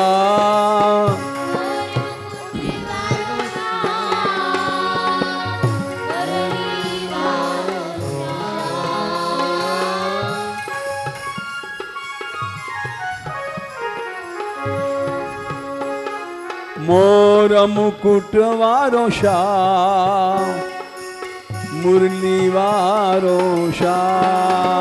मोर मुकुट वारो श्याम, मुरली वारो श्याम,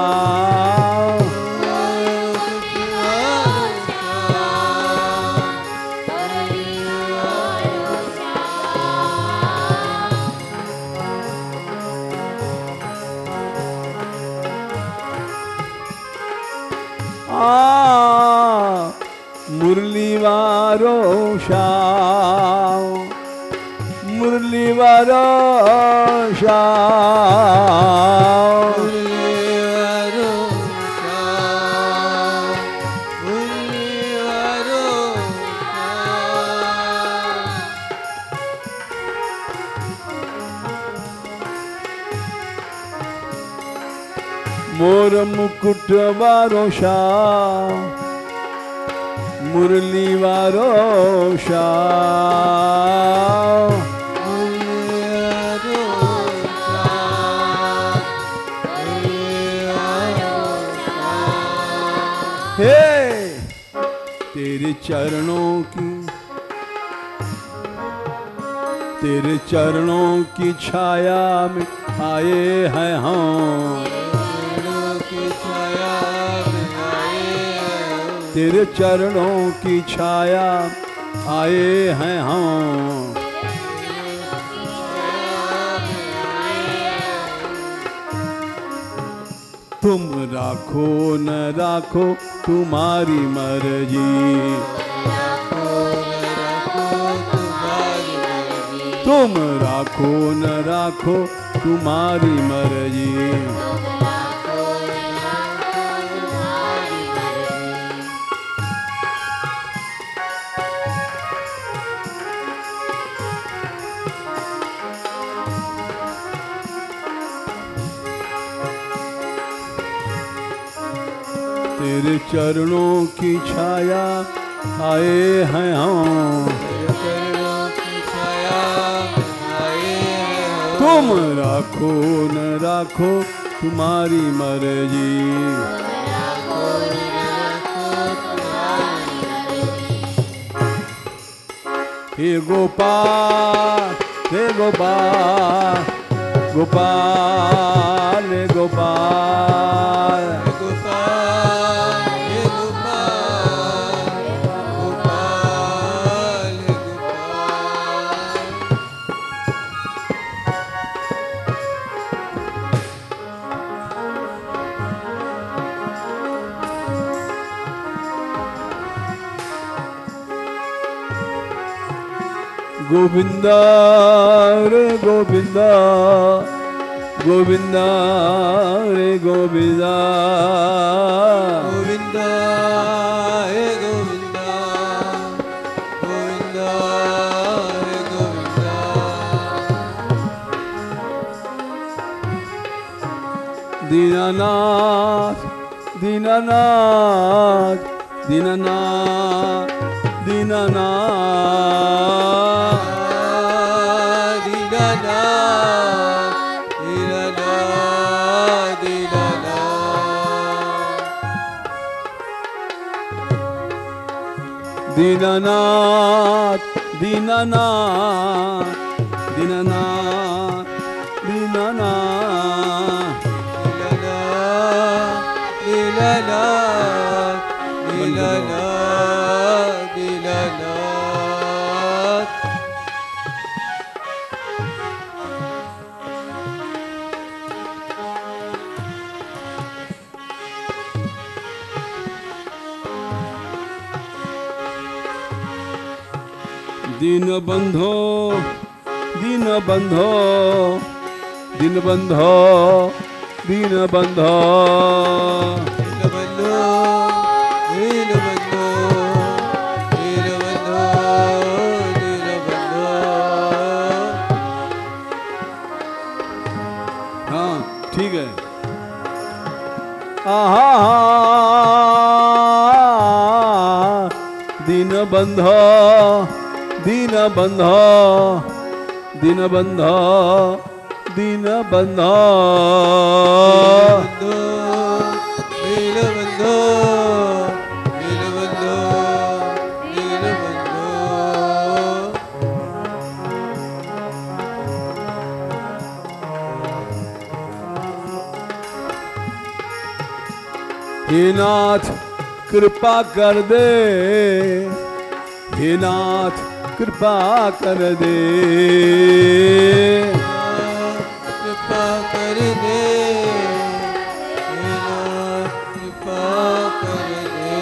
मुरली वारो श्याम मोर मुकुट वारो श्याम मुरली वारो श्याम हे तेरे चरणों की छाया में आए हैं हम तेरे चरणों की छाया आए हैं हम तुम राखो न राखो तुम्हारी मर्जी तुम राखो न राखो तुम्हारी मर्जी तेरे चरणों की छाया आए हैं हम तुम राखो न राखो तुम्हारी मर्जी हे गोपाल हे गोपाल गोपाल हे गोपाल गोविंदा रे गोविंदा गोविंदा रे गोविंदा गोविंदा हे गोविंदा गोविंदा हे गोविंदा दीनानाथ दीनानाथ दीनानाथ दीनानाथ दीनानाथ दीनानाथ दीनानाथ दीनानाथ दीनानाथ दीनानाथ दीनानाथ दीनबंधो दीनबंधो दीनबंधो दीनबंधो दीनबंधो दीनबंधो दीनबंधो दीनबंधो हाँ ठीक है आहा दीनबंधो दीनबंधो दीनबंधो दीनबंधो दीनबंधो दीनबंधो दीनबंधो हे नाथ कृपा कर दे हे नाथ कृपा कर दे कृपा कर दे हे नाथ कृपा कर दे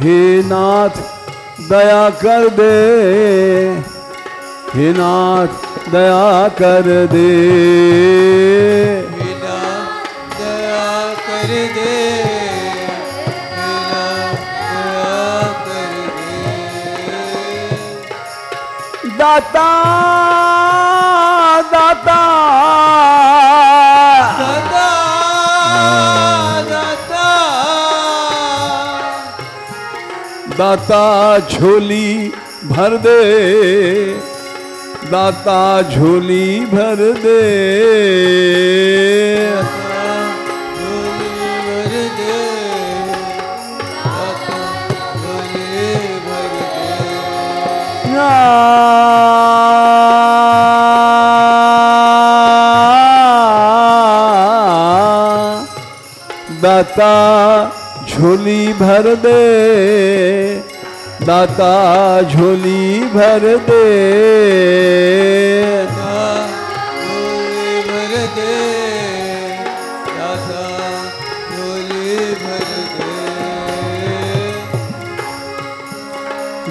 हे नाथ दया कर दे, हे नाथ दया कर दे, हे नाथ दया कर दे, हे नाथ दया कर दे। दाता दाता दाता दाता दाता झोली भर दे, दाता झोली भर दे, झोली भर दे, दाता झोली भर दे। दाता झोली भर दे, दाता झोली भर दे, झोली भर दे, दाता झोली भर दे।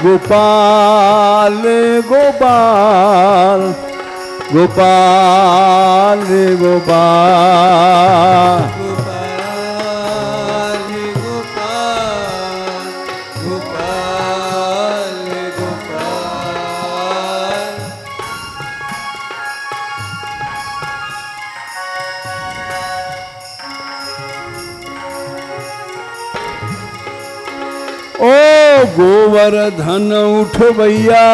गोपाल गोपाल गोपाल गोपाल गोपाल गोपाल गोपाल गोपाल। ओ गोवर्धन उठ भैया,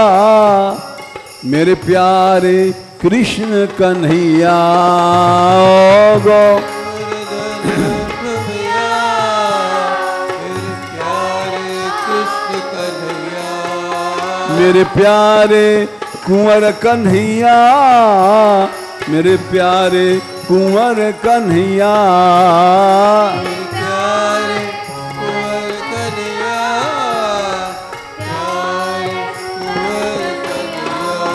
मेरे प्यारे कृष्ण कन्हैया, ओ गो मेरे प्यारे कुंवर कन्हैया, मेरे प्यारे कुंवर कन्हैया, प्यारे कुंवर कन्हैया, प्यारे कुंवर कन्हैया।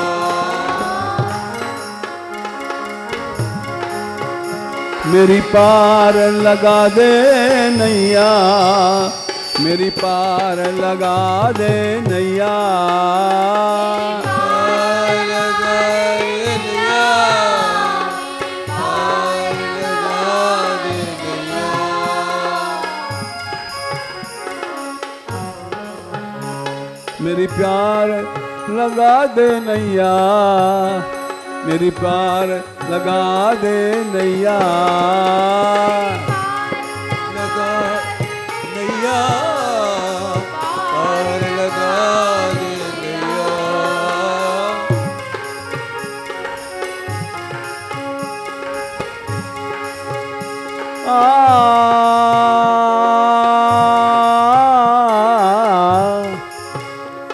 मेरी पार लगा दे नैया, मेरी पार लगा दे नैया, पार लगा दे नैया, पार लगा दे नैया। मेरी प्यार लगा दे नैया, मेरी पार लगा दे नैया, लगा नैया, पार लगा दे नैया।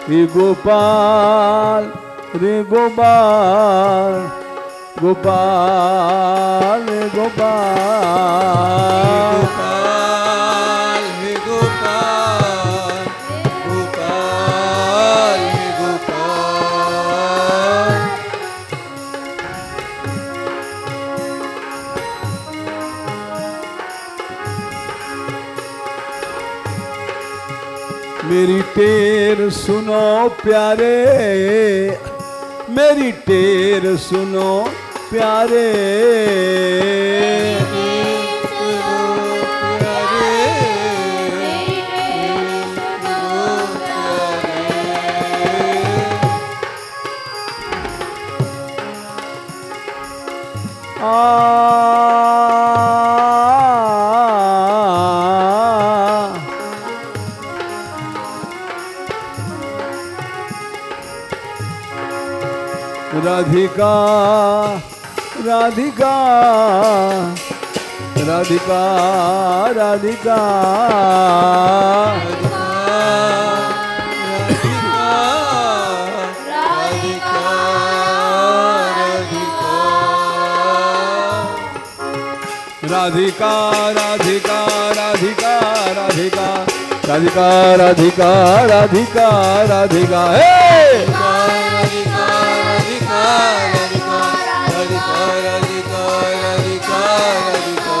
रे गोपाल रे गोपाल गोपाल गोपाल गोपाल हे गोपाल, गोपाल हे गोपाल। मेरी टेर सुनो प्यारे, मेरी टेर सुनो प्यारे, राधिका राधिका राधिका राधिका राधिका राधिका राधिका राधिका राधिका राधिका राधिका राधिका हे राधिका राधिका राधिका राधिका राधिका राधिका राधिका।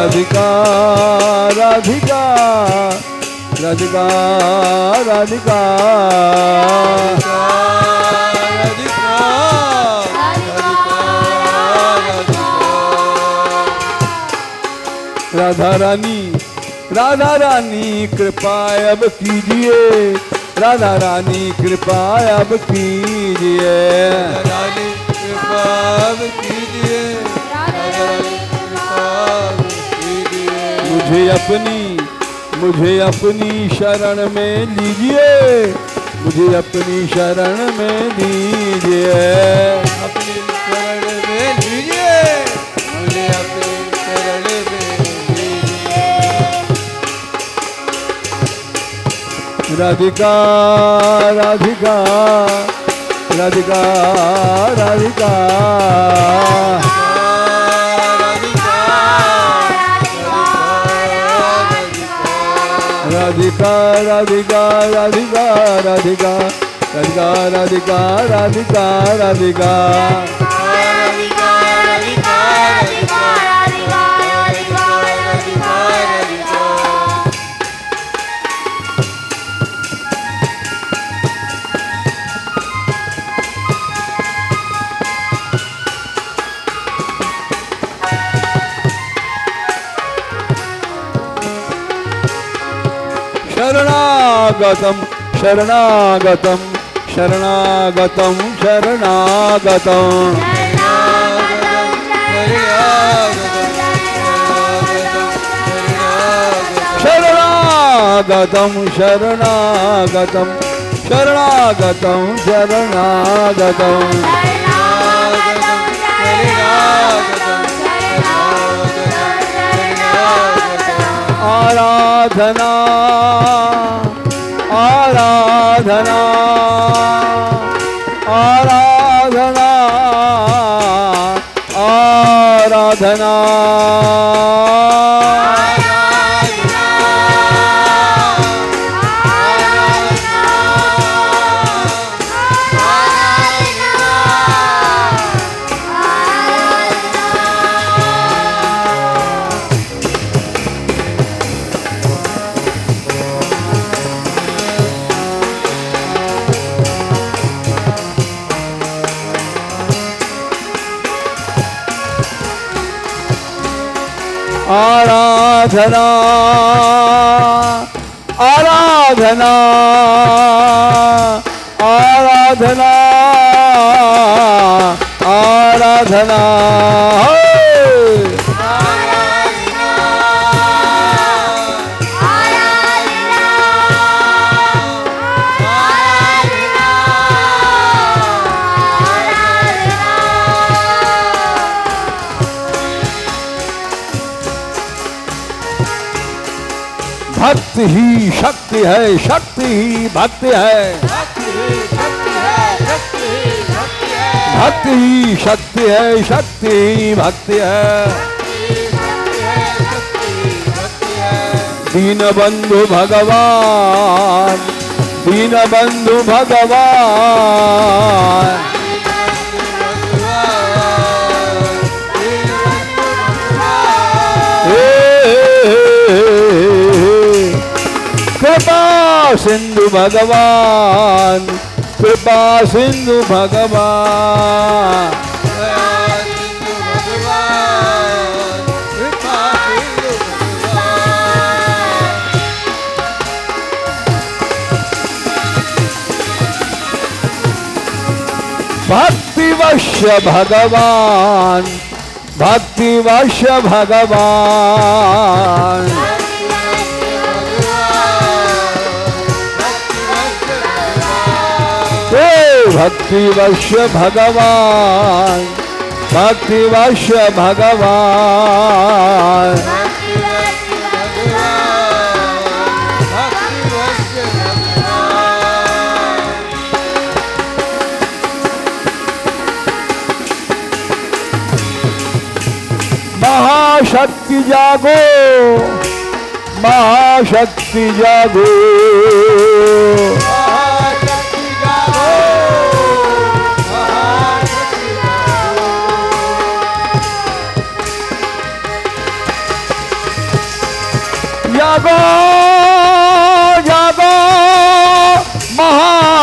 राधिका राधिका राधिका राधिका राधा रानी कृपा अब कीजिए, राधा रानी कृपा अब कीजिए, रानी कृपा अब कीजिए, राधा रानी कृपा अब कीजिए। मुझे अपनी शरण में लीजिए, मुझे अपनी शरण में लीजिए, अपनी शरण में लीजिए, मुझे अपनी शरण में लीजिए। राधिका राधिका राधिका राधिका राधिका राधिका राधिका राधिका राधिका राधिका राधिका राधिका शरणागतम शरणागतम शरणागतम शरणागतम शरणागतम शरणागतम शरणागतम शरणागतम आराधना आराधना आराधना आराधना आराधना आराधना आराधना आराधना भक्ति ही शक्ति है, शक्ति ही भक्ति है, भक्ति ही शक्ति है, शक्ति ही भक्ति है। दीन बंधु भगवान, दीन बंधु भगवान, कृपा सिंधु भगवान, कृपा सिंधु भगवान, भक्तिवश्य भगवान, भक्तिवश्य भगवान, भक्तिवश्य भगवान, भक्तिवश्य भगवान, महाशक्ति जागो, महाशक्ति जागो,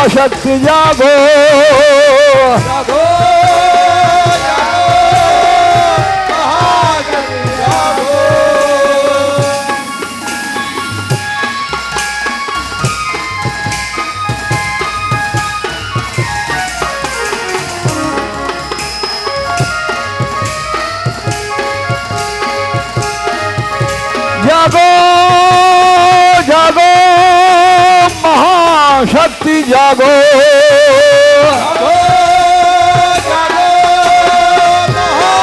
महाशक्ति जागो, जागो जागो महाशक्ति जागो। जागो जागो महाशक्ति जागो, जागो जागो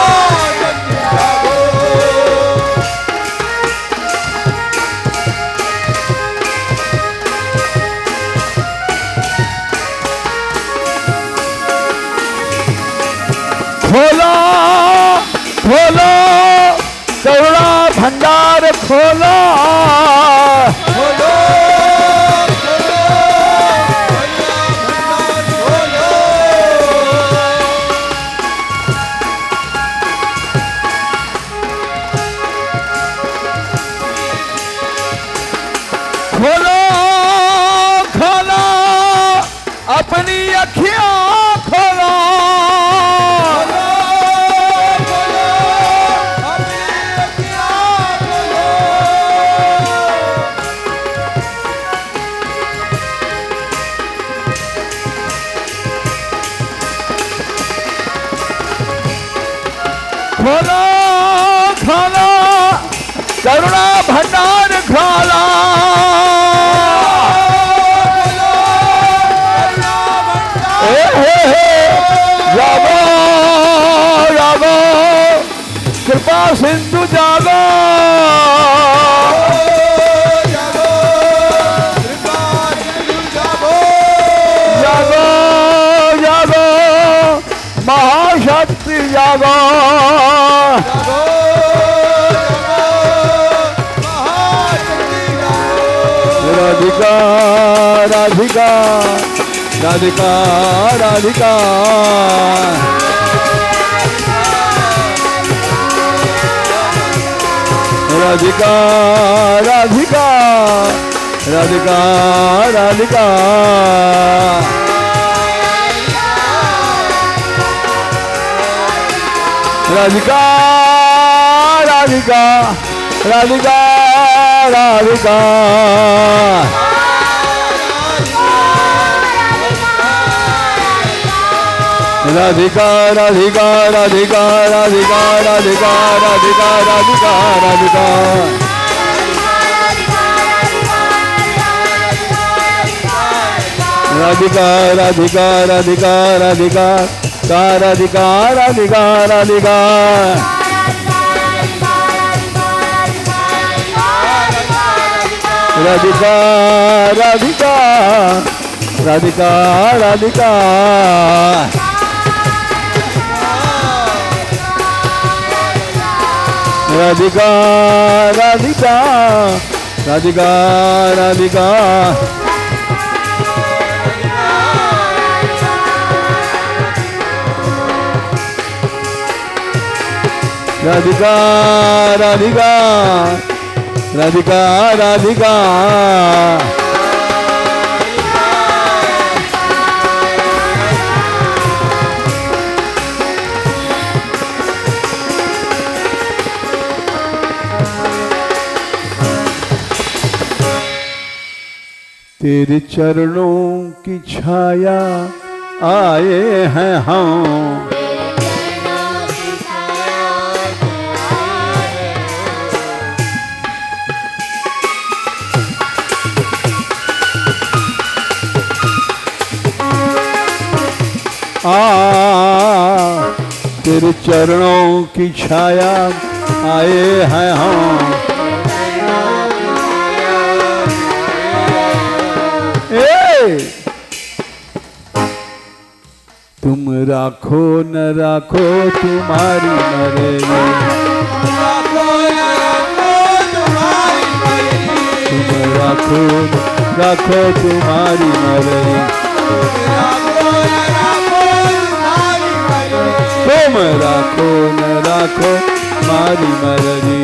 महाशक्ति जागो। खोलो खोलो करुणा भंडार खोलो, खोलो खोलो खोलो। खोलो खोलो अपनी अखियां खोलो, खोलो खोलो करुणा भंडार खोलो, जागो जागो कृपा सिंधु जागो, जागो कृपा सिंधु जागो। जागो जागो महाशक्ति जागो, जागो महाशक्ति जागो। राधिका राधिका राधिका राधिका, राधिका राधिका राधिका राधिका, राधिका राधिका राधिका राधिका, राधिका राधिका राधिका राधिका राधिका राधिका राधिका राधिका, राधिका राधिका राधिका राधिका राधिका राधिका राधिका, राधिका राधिका राधिका राधिका, राधिका राधिका राधिका राधिका, राधिका राधिका राधिका राधिका, तेरे चरणों की छाया आए हैं हम, तेरे चरणों की छाया आए हैं हम, तुम राखो न राखो तुम्हारी मर्जी, तुम राखो न राखो तुम्हारी मर्जी, तुम राखो न राखो तुम्हारी मर्जी,